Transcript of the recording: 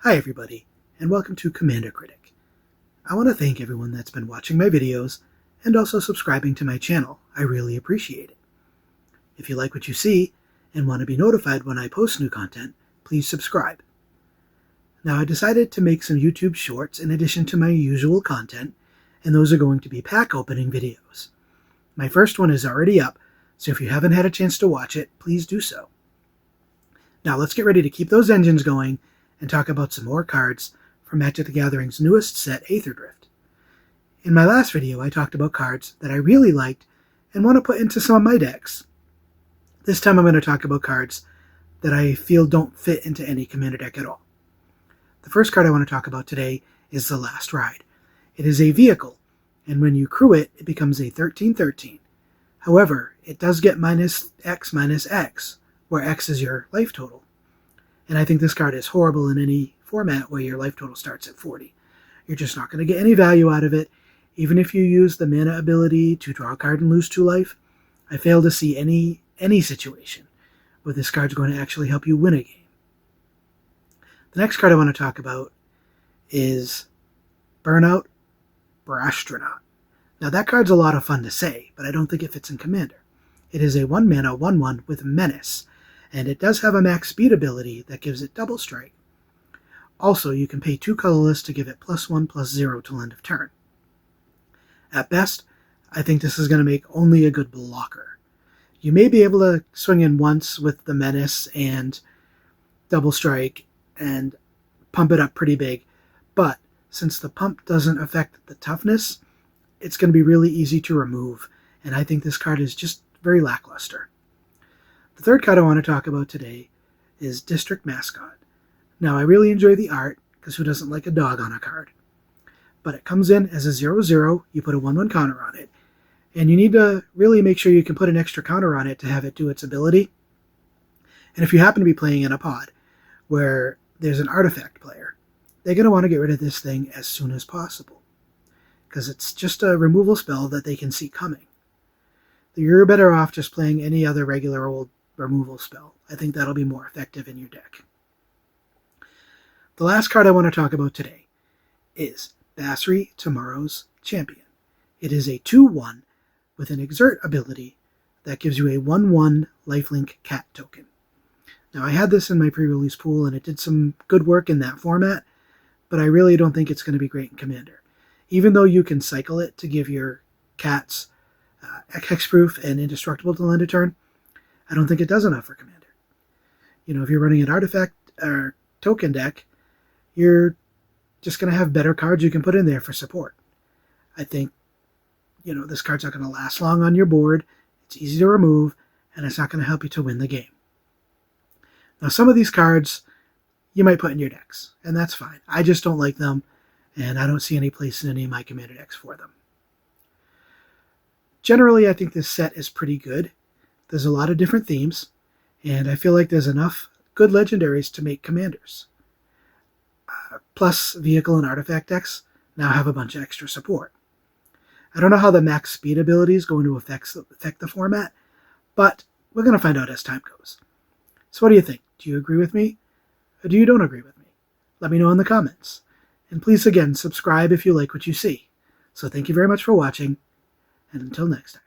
Hi everybody, and welcome to Commander Critic. I want to thank everyone that's been watching my videos and also subscribing to my channel. I really appreciate it. If you like what you see and want to be notified when I post new content, please subscribe. Now I decided to make some YouTube shorts in addition to my usual content, and those are going to be pack opening videos. My first one is already up, so if you haven't had a chance to watch it, please do so. Now let's get ready to keep those engines going and talk about some more cards from Magic the Gathering's newest set, Aetherdrift. In my last video, I talked about cards that I really liked and want to put into some of my decks. This time I'm going to talk about cards that I feel don't fit into any Commander deck at all. The first card I want to talk about today is the Last Ride. It is a vehicle, and when you crew it, it becomes a 13/13. However, it does get -X, where X is your life total. And I think this card is horrible in any format where your life total starts at 40. You're just not going to get any value out of it. Even if you use the mana ability to draw a card and lose 2 life, I fail to see any situation where this card's going to actually help you win a game. The next card I want to talk about is Burnout Brastronaut. Now that card's a lot of fun to say, but I don't think it fits in Commander. It is a 1-mana 1/1 with Menace, and it does have a max speed ability that gives it double strike. Also, you can pay 2 colorless to give it +1/+0 till end of turn. At best, I think this is going to make only a good blocker. You may be able to swing in once with the Menace and double strike and pump it up pretty big, but since the pump doesn't affect the toughness, it's going to be really easy to remove, and I think this card is just very lackluster. The third card I want to talk about today is District Mascot. Now, I really enjoy the art, because who doesn't like a dog on a card? But it comes in as a 0/0, you put a 1/1 counter on it, and you need to really make sure you can put an extra counter on it to have it do its ability. And if you happen to be playing in a pod where there's an artifact player, they're going to want to get rid of this thing as soon as possible, because it's just a removal spell that they can see coming. You're better off just playing any other regular old removal spell. I think that'll be more effective in your deck. The last card I want to talk about today is Basri, Tomorrow's Champion. It is a 2/1 with an Exert ability that gives you a 1/1 lifelink cat token. Now, I had this in my pre-release pool, and it did some good work in that format, but I really don't think it's going to be great in Commander. Even though you can cycle it to give your cats hexproof and indestructible till end of turn, I don't think it does enough for Commander. If you're running an artifact or token deck, you're just going to have better cards you can put in there for support. I think, this card's not going to last long on your board, it's easy to remove, and it's not going to help you to win the game. Now, some of these cards you might put in your decks, and that's fine. I just don't like them, and I don't see any place in any of my Commander decks for them. Generally, I think this set is pretty good. There's a lot of different themes, and I feel like there's enough good legendaries to make Commanders. Plus, vehicle and artifact decks now have a bunch of extra support. I don't know how the max speed ability is going to affect the format, but we're going to find out as time goes. So what do you think? Do you agree with me, or do you don't agree with me? Let me know in the comments. And please, again, subscribe if you like what you see. So thank you very much for watching, and until next time.